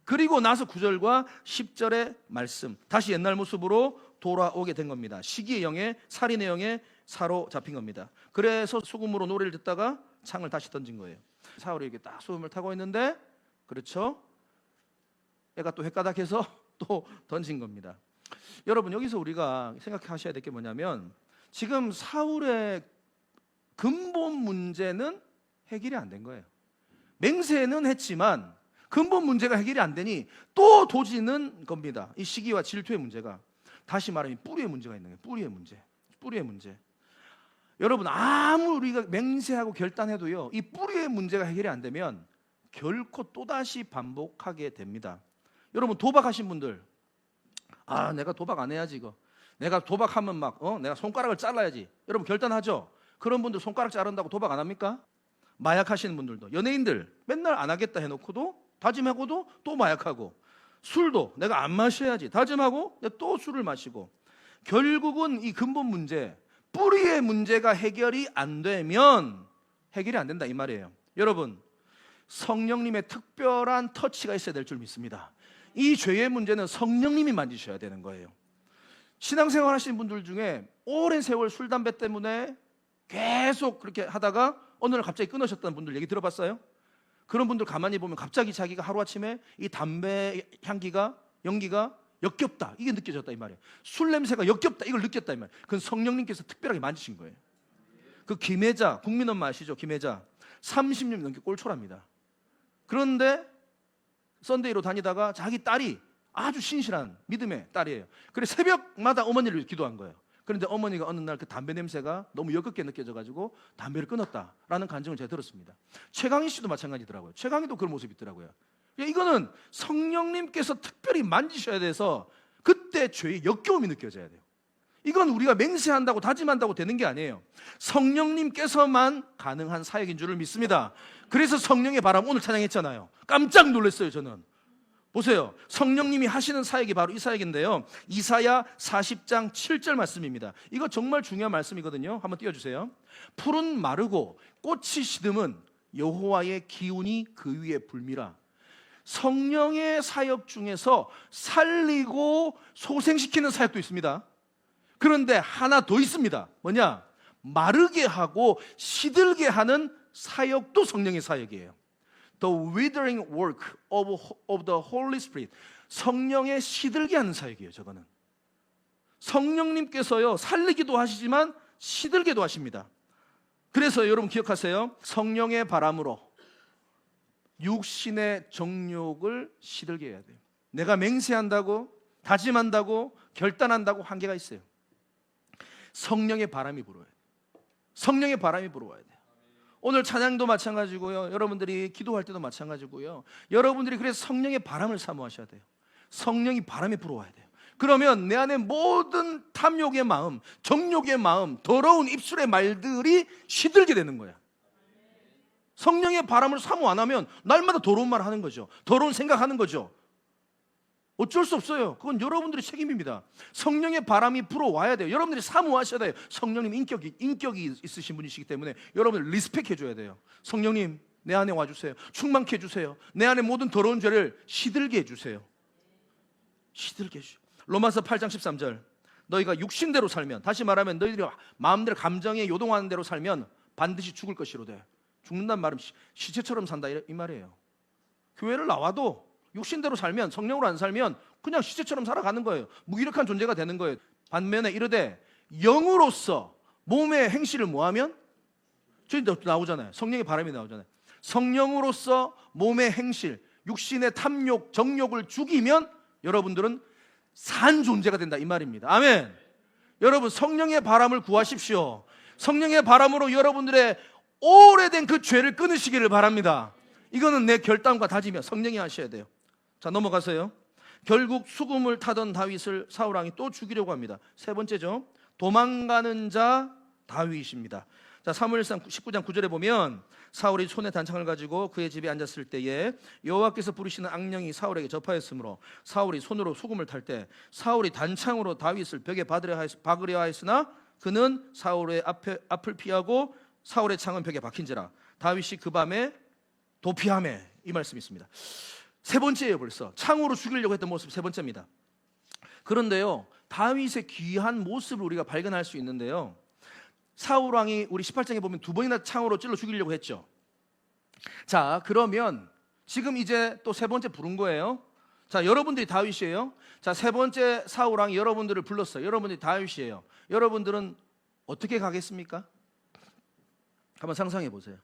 그리고 나서 9절과 10절의 말씀, 다시 옛날 모습으로 돌아오게 된 겁니다. 시기의 영에, 살인의 영에 사로잡힌 겁니다. 그래서 수금으로 노래를 듣다가 창을 다시 던진 거예요. 사울이 이렇게 딱 수금을 타고 있는데, 그렇죠, 애가 또 헷가닥해서 또 던진 겁니다. 여러분, 여기서 우리가 생각하셔야 될 게 뭐냐면 지금 사울의 근본 문제는 해결이 안 된 거예요. 맹세는 했지만 근본 문제가 해결이 안 되니 또 도지는 겁니다. 이 시기와 질투의 문제가, 다시 말하면 뿌리의 문제가 있는 거예요. 뿌리의 문제, 뿌리의 문제. 여러분, 아무 우리가 맹세하고 결단해도요, 이 뿌리의 문제가 해결이 안 되면 결코 또다시 반복하게 됩니다. 여러분, 도박하신 분들, 아, 내가 도박 안 해야지, 이거 내가 도박하면 막 내가 손가락을 잘라야지, 여러분 결단하죠? 그런 분들 손가락 자른다고 도박 안 합니까? 마약 하시는 분들도, 연예인들 맨날 안 하겠다 해놓고도 다짐하고도 또 마약하고, 술도 내가 안 마셔야지 다짐하고 또 술을 마시고, 결국은 이 근본 문제, 뿌리의 문제가 해결이 안 되면 해결이 안 된다 이 말이에요. 여러분, 성령님의 특별한 터치가 있어야 될 줄 믿습니다. 이 죄의 문제는 성령님이 만지셔야 되는 거예요. 신앙생활 하시는 분들 중에 오랜 세월 술, 담배 때문에 계속 그렇게 하다가 어느 날 갑자기 끊으셨다는 분들 얘기 들어봤어요? 그런 분들 가만히 보면 갑자기 자기가 하루아침에 이 담배 향기가, 연기가 역겹다, 이게 느껴졌다 이 말이에요. 술 냄새가 역겹다, 이걸 느꼈다 이 말이에요. 그건 성령님께서 특별하게 만지신 거예요. 그 김혜자, 국민엄마 아시죠? 김혜자 30년 넘게 꼴초랍니다. 그런데 썬데이로 다니다가 자기 딸이 아주 신실한 믿음의 딸이에요. 그래 새벽마다 어머니를 기도한 거예요. 그런데 어머니가 어느 날 그 담배 냄새가 너무 역겹게 느껴져가지고 담배를 끊었다라는 간증을 제가 들었습니다. 최강희 씨도 마찬가지더라고요. 최강희도 그런 모습이 있더라고요. 이거는 성령님께서 특별히 만지셔야 돼서 그때 죄의 역겨움이 느껴져야 돼요. 이건 우리가 맹세한다고 다짐한다고 되는 게 아니에요. 성령님께서만 가능한 사역인 줄을 믿습니다. 그래서 성령의 바람 오늘 찬양했잖아요. 깜짝 놀랐어요. 저는 보세요, 성령님이 하시는 사역이 바로 이 사역인데요, 이사야 40장 7절 말씀입니다. 이거 정말 중요한 말씀이거든요. 한번 띄워주세요. 풀은 마르고 꽃이 시듬은 여호와의 기운이 그 위에 불미라. 성령의 사역 중에서 살리고 소생시키는 사역도 있습니다. 그런데 하나 더 있습니다. 뭐냐? 마르게 하고 시들게 하는 사역도 성령의 사역이에요. The withering work of the Holy Spirit. 성령의 시들게 하는 사역이에요. 저거는 성령님께서요 살리기도 하시지만 시들게도 하십니다. 그래서 여러분 기억하세요. 성령의 바람으로 육신의 정욕을 시들게 해야 돼요. 내가 맹세한다고, 다짐한다고, 결단한다고 한계가 있어요. 성령의 바람이 불어야 돼요. 성령의 바람이 불어와야 돼요. 오늘 찬양도 마찬가지고요. 여러분들이 기도할 때도 마찬가지고요. 여러분들이 그래서 성령의 바람을 사모하셔야 돼요. 성령이 바람이 불어와야 돼요. 그러면 내 안에 모든 탐욕의 마음, 정욕의 마음, 더러운 입술의 말들이 시들게 되는 거야. 성령의 바람을 사모 안 하면 날마다 더러운 말 하는 거죠. 더러운 생각하는 거죠. 어쩔 수 없어요. 그건 여러분들의 책임입니다. 성령의 바람이 불어와야 돼요. 여러분들이 사모하셔야 돼요. 성령님 인격이 있으신 분이시기 때문에 여러분들 리스펙 해줘야 돼요. 성령님 내 안에 와주세요. 충만케 해주세요. 내 안에 모든 더러운 죄를 시들게 해주세요. 시들게 해주세요. 로마서 8장 13절, 너희가 육신대로 살면, 다시 말하면 너희들이 마음대로 감정에 요동하는 대로 살면 반드시 죽을 것이로되. 죽는다는 말은 시체처럼 산다 이 말이에요. 교회를 나와도 육신대로 살면, 성령으로 안 살면 그냥 시체처럼 살아가는 거예요. 무기력한 존재가 되는 거예요. 반면에 이르되 영으로서 몸의 행실을 뭐하면? 저기 나오잖아요. 성령의 바람이 나오잖아요. 성령으로서 몸의 행실, 육신의 탐욕, 정욕을 죽이면 여러분들은 산 존재가 된다 이 말입니다. 아멘. 여러분 성령의 바람을 구하십시오. 성령의 바람으로 여러분들의 오래된 그 죄를 끊으시기를 바랍니다. 이거는 내 결단과 다짐이야. 성령이 하셔야 돼요. 자, 넘어가세요. 결국 수금을 타던 다윗을 사울왕이 또 죽이려고 합니다. 세 번째죠. 도망가는 자 다윗입니다. 자, 사무엘상 19장 9절에 보면 사울이 손에 단창을 가지고 그의 집에 앉았을 때에 여호와께서 부르시는 악령이 사울에게 접하였으므로 사울이 손으로 수금을 탈 때 사울이 단창으로 다윗을 벽에 박으려 하였으나 그는 사울의 앞을 피하고 사울의 창은 벽에 박힌지라 다윗이 그 밤에 도피하매, 이 말씀이 있습니다. 세 번째예요. 벌써 창으로 죽이려고 했던 모습 세 번째입니다. 그런데요, 다윗의 귀한 모습을 우리가 발견할 수 있는데요, 사울 왕이 우리 18장에 보면 두 번이나 창으로 찔러 죽이려고 했죠. 자, 그러면 지금 이제 또 세 번째 부른 거예요. 자, 여러분들이 다윗이에요. 자, 세 번째 사울 왕이 여러분들을 불렀어요. 여러분들이 다윗이에요. 여러분들은 어떻게 가겠습니까? 한번 상상해 보세요.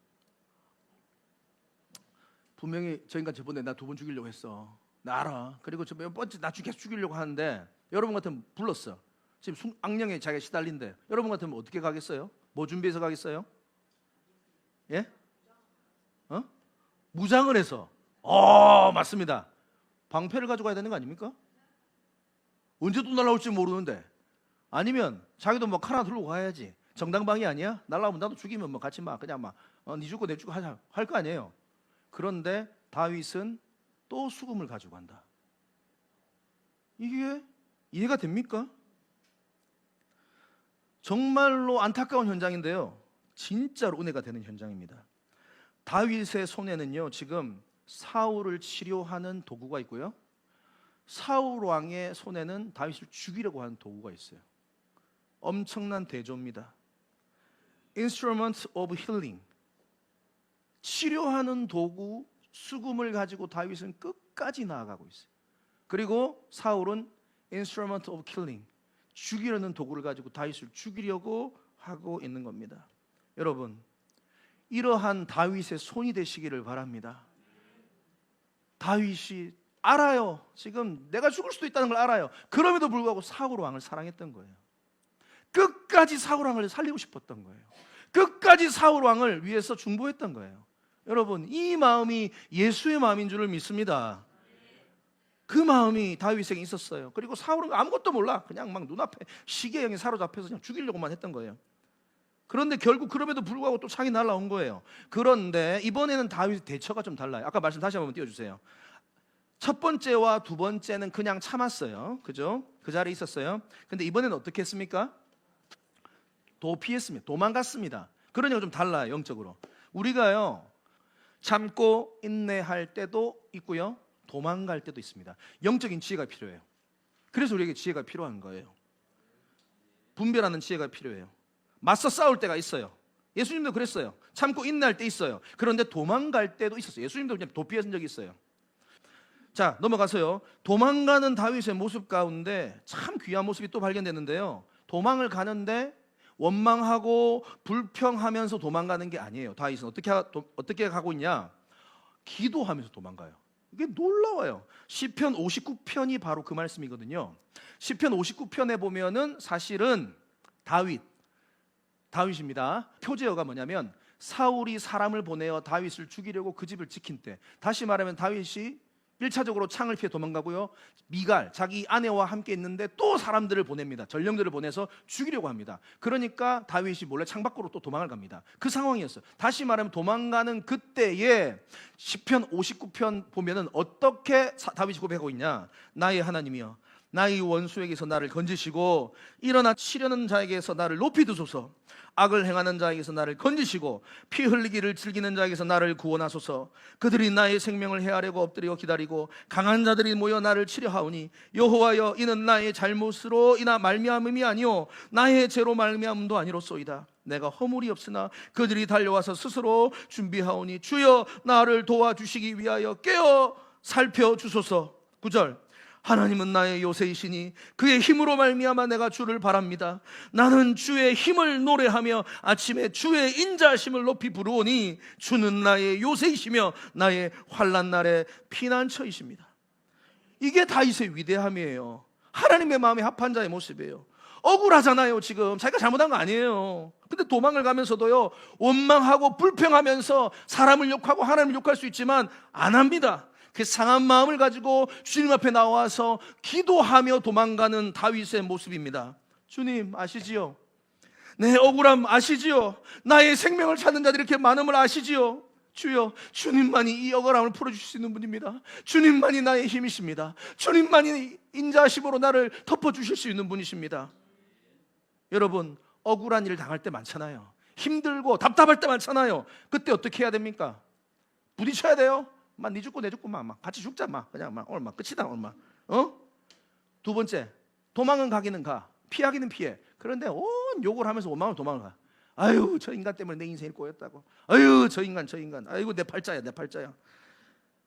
분명히 저 인간 저번에 나 두 번 죽이려고 했어. 나 알아. 그리고 저 몇 번째 나 계속 죽이려고 하는데 여러분 같으면 불렀어. 지금 악령에 자기가 시달린데 여러분 같으면 어떻게 가겠어요? 뭐 준비해서 가겠어요? 예? 무장을 해서. 맞습니다. 방패를 가져가야 되는 거 아닙니까? 언제 또 날라올지 모르는데. 아니면 자기도 뭐 칼 하나 들고 가야지. 정당방위 아니야? 날라오면 나도 죽이면 뭐 같이 막 그냥 막 네 죽고 내 죽고 하자 할 거 아니에요. 그런데 다윗은 또 수금을 가지고 간다. 이게 이해가 됩니까? 정말로 안타까운 현장인데요, 진짜로 은혜가 되는 현장입니다. 다윗의 손에는요 지금 사울을 치료하는 도구가 있고요, 사울 왕의 손에는 다윗을 죽이려고 하는 도구가 있어요. 엄청난 대조입니다. Instrument of healing, 치료하는 도구 수금을 가지고 다윗은 끝까지 나아가고 있어요. 그리고 사울은 Instrument of killing, 죽이려는 도구를 가지고 다윗을 죽이려고 하고 있는 겁니다. 여러분, 이러한 다윗의 손이 되시기를 바랍니다. 다윗이 알아요. 지금 내가 죽을 수도 있다는 걸 알아요. 그럼에도 불구하고 사울 왕을 사랑했던 거예요. 끝까지 사울 왕을 살리고 싶었던 거예요. 끝까지 사울 왕을 위해서 중보했던 거예요. 여러분, 이 마음이 예수의 마음인 줄을 믿습니다. 그 마음이 다윗에게 있었어요. 그리고 사울은 아무것도 몰라. 그냥 막 눈앞에 시계형에 사로잡혀서 그냥 죽이려고만 했던 거예요. 그런데 결국 그럼에도 불구하고 또 창이 날라온 거예요. 그런데 이번에는 다윗의 대처가 좀 달라요. 아까 말씀 다시 한번 띄워주세요. 첫 번째와 두 번째는 그냥 참았어요. 그죠? 그 자리에 있었어요. 근데 이번에는 어떻게 했습니까? 도피했습니다. 도망갔습니다. 그러니까 좀 달라요, 영적으로. 우리가요 참고 인내할 때도 있고요, 도망갈 때도 있습니다. 영적인 지혜가 필요해요. 그래서 우리에게 지혜가 필요한 거예요. 분별하는 지혜가 필요해요. 맞서 싸울 때가 있어요. 예수님도 그랬어요. 참고 인내할 때 있어요. 그런데 도망갈 때도 있었어요. 예수님도 그냥 도피한 적이 있어요. 자, 넘어가서요, 도망가는 다윗의 모습 가운데 참 귀한 모습이 또 발견됐는데요, 도망을 가는데 원망하고 불평하면서 도망가는 게 아니에요. 다윗은 어떻게 가고 있냐? 기도하면서 도망가요. 이게 놀라워요. 시편 59편이 바로 그 말씀이거든요. 시편 59편에 보면은 사실은 다윗입니다. 표제어가 뭐냐면 사울이 사람을 보내어 다윗을 죽이려고 그 집을 지킨 때, 다시 말하면 다윗이 1차적으로 창을 피해 도망가고요, 미갈 자기 아내와 함께 있는데 또 사람들을 보냅니다. 전령들을 보내서 죽이려고 합니다. 그러니까 다윗이 몰래 창 밖으로 또 도망을 갑니다. 그 상황이었어요. 다시 말하면 도망가는 그때에 시편 59편 보면은 어떻게 다윗이 고백하고 있냐. 나의 하나님이여, 나의 원수에게서 나를 건지시고 일어나 치려는 자에게서 나를 높이 두소서. 악을 행하는 자에게서 나를 건지시고 피 흘리기를 즐기는 자에게서 나를 구원하소서. 그들이 나의 생명을 해하려고 엎드려 기다리고 강한 자들이 모여 나를 치려하오니 여호와여, 이는 나의 잘못으로 인하 말미암음이 아니요 나의 죄로 말미암음도 아니로소이다. 내가 허물이 없으나 그들이 달려와서 스스로 준비하오니 주여 나를 도와주시기 위하여 깨어 살펴주소서. 9절, 하나님은 나의 요새이시니 그의 힘으로 말미암아 내가 주를 바랍니다. 나는 주의 힘을 노래하며 아침에 주의 인자하심을 높이 부르오니 주는 나의 요새이시며 나의 환난 날의 피난처이십니다. 이게 다윗의 위대함이에요. 하나님의 마음에 합한 자의 모습이에요. 억울하잖아요. 지금 자기가 잘못한 거 아니에요. 근데 도망을 가면서도요, 원망하고 불평하면서 사람을 욕하고 하나님을 욕할 수 있지만 안 합니다. 그 상한 마음을 가지고 주님 앞에 나와서 기도하며 도망가는 다윗의 모습입니다. 주님 아시지요? 내 억울함 아시지요? 나의 생명을 찾는 자들이 이렇게 많음을 아시지요? 주여, 주님만이 이 억울함을 풀어주실 수 있는 분입니다. 주님만이 나의 힘이십니다. 주님만이 인자하심으로 나를 덮어주실 수 있는 분이십니다. 여러분, 억울한 일을 당할 때 많잖아요. 힘들고 답답할 때 많잖아요. 그때 어떻게 해야 됩니까? 부딪혀야 돼요. 네 죽고 내 죽고 막 같이 죽자. 그냥 오늘 끝이다. 오늘 두 번째, 도망은 가기는 가, 피하기는 피해. 그런데 온 욕을 하면서 원망을 도망을 가. 아유, 저 인간 때문에 내 인생이 꼬였다고. 아유, 저 인간. 아이고, 내 팔자야.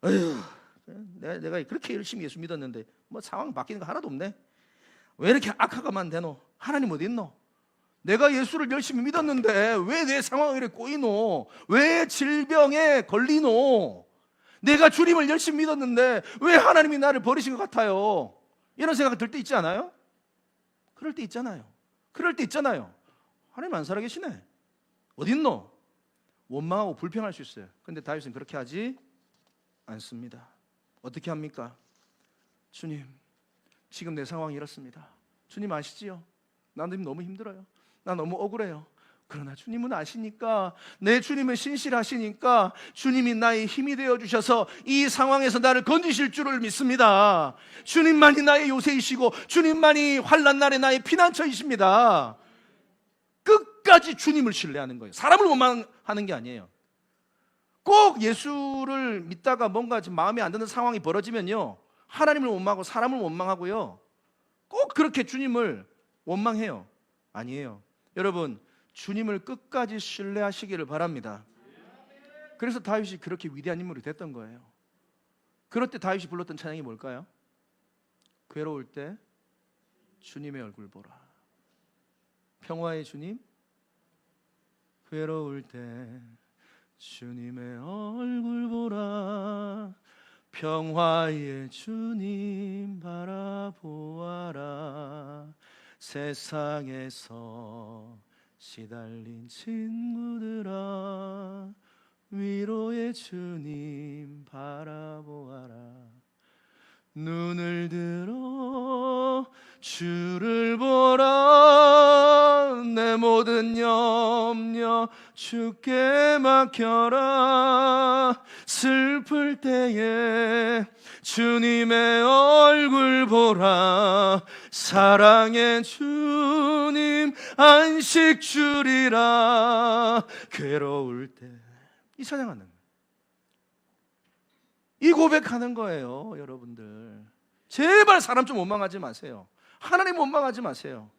아유, 내가 그렇게 열심히 예수 믿었는데 뭐 상황 바뀌는 거 하나도 없네. 왜 이렇게 악하가만 되노? 하나님 어디 있노? 내가 예수를 열심히 믿었는데 왜 내 상황이 이렇게 꼬이노? 왜 질병에 걸리노? 내가 주님을 열심히 믿었는데 왜 하나님이 나를 버리신 것 같아요? 이런 생각 들 때 있지 않아요? 그럴 때 있잖아요. 하나님 안 살아계시네. 어딨노? 원망하고 불평할 수 있어요. 근데 다윗은 그렇게 하지 않습니다. 어떻게 합니까? 주님, 지금 내 상황이 이렇습니다. 주님 아시지요? 나 너무 힘들어요. 나 너무 억울해요. 그러나 주님은 아시니까, 내 주님은 신실하시니까 주님이 나의 힘이 되어주셔서 이 상황에서 나를 건지실 줄을 믿습니다. 주님만이 나의 요새이시고 주님만이 환난 날에 나의 피난처이십니다. 끝까지 주님을 신뢰하는 거예요. 사람을 원망하는 게 아니에요. 꼭 예수를 믿다가 뭔가 지금 마음에 안 드는 상황이 벌어지면요, 하나님을 원망하고 사람을 원망하고요, 꼭 그렇게 주님을 원망해요. 아니에요. 여러분, 주님을 끝까지 신뢰하시기를 바랍니다. 그래서 다윗이 그렇게 위대한 인물이 됐던 거예요. 그럴 때 다윗이 불렀던 찬양이 뭘까요? 괴로울 때 주님의 얼굴 보라. 평화의 주님, 괴로울 때 주님의 얼굴 보라. 평화의 주님 바라보아라. 세상에서 시달린 친구들아, 위로의 주님 바라보아라. 눈을 들어 주를 보라. 내 모든 염려 주께 맡겨라. 슬플 때에 주님의 얼굴 보라. 사랑의 주님 안식 주리라. 괴로울 때, 이 찬양하는 거예요. 이 고백하는 거예요. 여러분들, 제발 사람 좀 원망하지 마세요. 하나님 원망하지 마세요.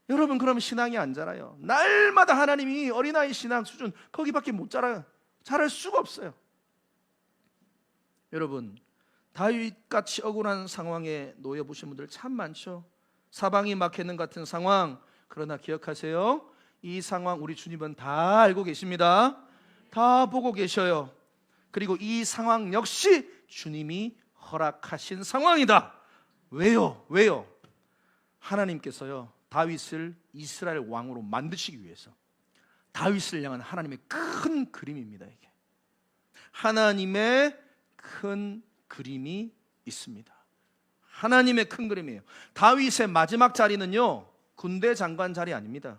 여러분, 그러면 신앙이 안 자라요. 날마다 하나님이 어린아이 신앙 수준 거기밖에 못 자라요. 자랄 수가 없어요. 여러분, 다윗같이 억울한 상황에 놓여 보신 분들 참 많죠. 사방이 막히는 같은 상황. 그러나 기억하세요, 이 상황 우리 주님은 다 알고 계십니다. 다 보고 계셔요. 그리고 이 상황 역시 주님이 허락하신 상황이다. 왜요? 하나님께서요, 다윗을 이스라엘 왕으로 만드시기 위해서 다윗을 향한 하나님의 큰 그림입니다. 이게 하나님의 큰 그림이 있습니다. 하나님의 큰 그림이에요. 다윗의 마지막 자리는요, 군대 장관 자리 아닙니다.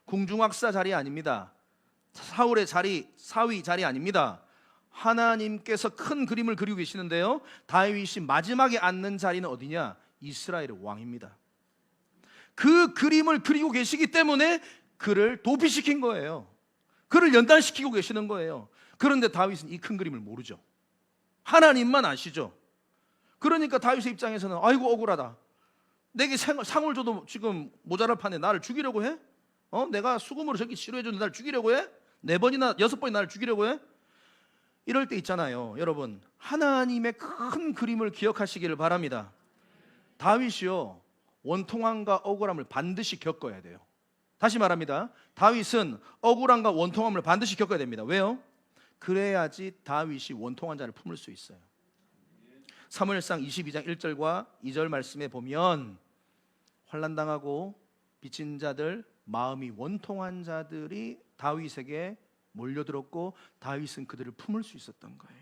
궁중학사 자리 아닙니다. 사울의 자리, 사위 자리 아닙니다. 하나님께서 큰 그림을 그리고 계시는데요, 다윗이 마지막에 앉는 자리는 어디냐? 이스라엘의 왕입니다. 그 그림을 그리고 계시기 때문에 그를 도피시킨 거예요. 그를 연단시키고 계시는 거예요. 그런데 다윗은 이 큰 그림을 모르죠. 하나님만 아시죠. 그러니까 다윗의 입장에서는 아이고 억울하다. 내게 상을 줘도 지금 모자랄 판에 나를 죽이려고 해? 내가 수금으로 저렇게 치료해 주는데 나를 죽이려고 해? 4번이나 6번이 나를 죽이려고 해? 이럴 때 있잖아요. 여러분, 하나님의 큰 그림을 기억하시기를 바랍니다. 다윗이요, 원통함과 억울함을 반드시 겪어야 돼요. 다시 말합니다. 다윗은 억울함과 원통함을 반드시 겪어야 됩니다. 왜요? 그래야지 다윗이 원통한 자를 품을 수 있어요. 사무엘상 22장 1절과 2절 말씀에 보면 환난당하고 빚진 자들, 마음이 원통한 자들이 다윗에게 몰려들었고 다윗은 그들을 품을 수 있었던 거예요.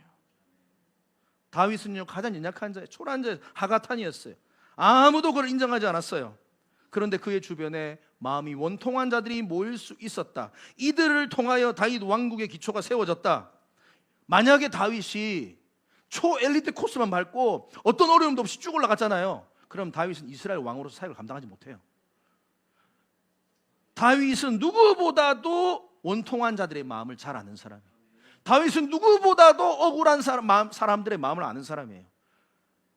다윗은요, 가장 연약한 자, 초라한 자, 하가탄이었어요. 아무도 그를 인정하지 않았어요. 그런데 그의 주변에 마음이 원통한 자들이 모일 수 있었다. 이들을 통하여 다윗 왕국의 기초가 세워졌다. 만약에 다윗이 초엘리트 코스만 밟고 어떤 어려움도 없이 쭉 올라갔잖아요. 그럼 다윗은 이스라엘 왕으로서 사역을 감당하지 못해요. 다윗은 누구보다도 원통한 자들의 마음을 잘 아는 사람이에요. 다윗은 누구보다도 억울한 사람들의 마음을 아는 사람이에요.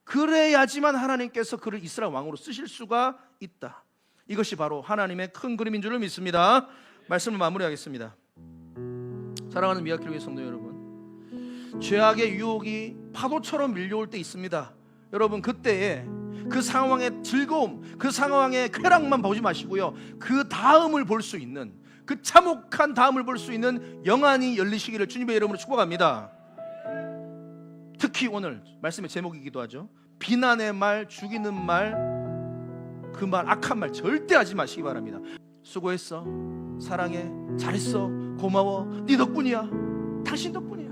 그래야지만 하나님께서 그를 이스라엘 왕으로 쓰실 수가 있다. 이것이 바로 하나님의 큰 그림인 줄을 믿습니다. 말씀을 마무리하겠습니다. 사랑하는 미아키교회 성도 여러분, 죄악의 유혹이 파도처럼 밀려올 때 있습니다. 여러분, 그때에 그 상황의 즐거움, 그 상황의 쾌락만 보지 마시고요, 그 다음을 볼 수 있는, 그 참혹한 다음을 볼 수 있는 영안이 열리시기를 주님의 이름으로 축복합니다. 특히 오늘 말씀의 제목이기도 하죠. 비난의 말, 죽이는 말, 그 말, 악한 말 절대 하지 마시기 바랍니다. 수고했어, 사랑해, 잘했어, 고마워, 네 덕분이야, 당신 덕분이야,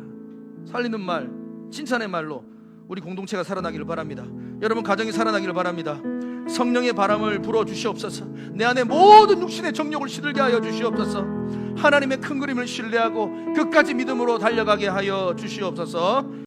살리는 말, 칭찬의 말로 우리 공동체가 살아나기를 바랍니다. 여러분 가정이 살아나기를 바랍니다. 성령의 바람을 불어 주시옵소서. 내 안에 모든 육신의 정욕을 시들게 하여 주시옵소서. 하나님의 큰 그림을 신뢰하고 끝까지 믿음으로 달려가게 하여 주시옵소서.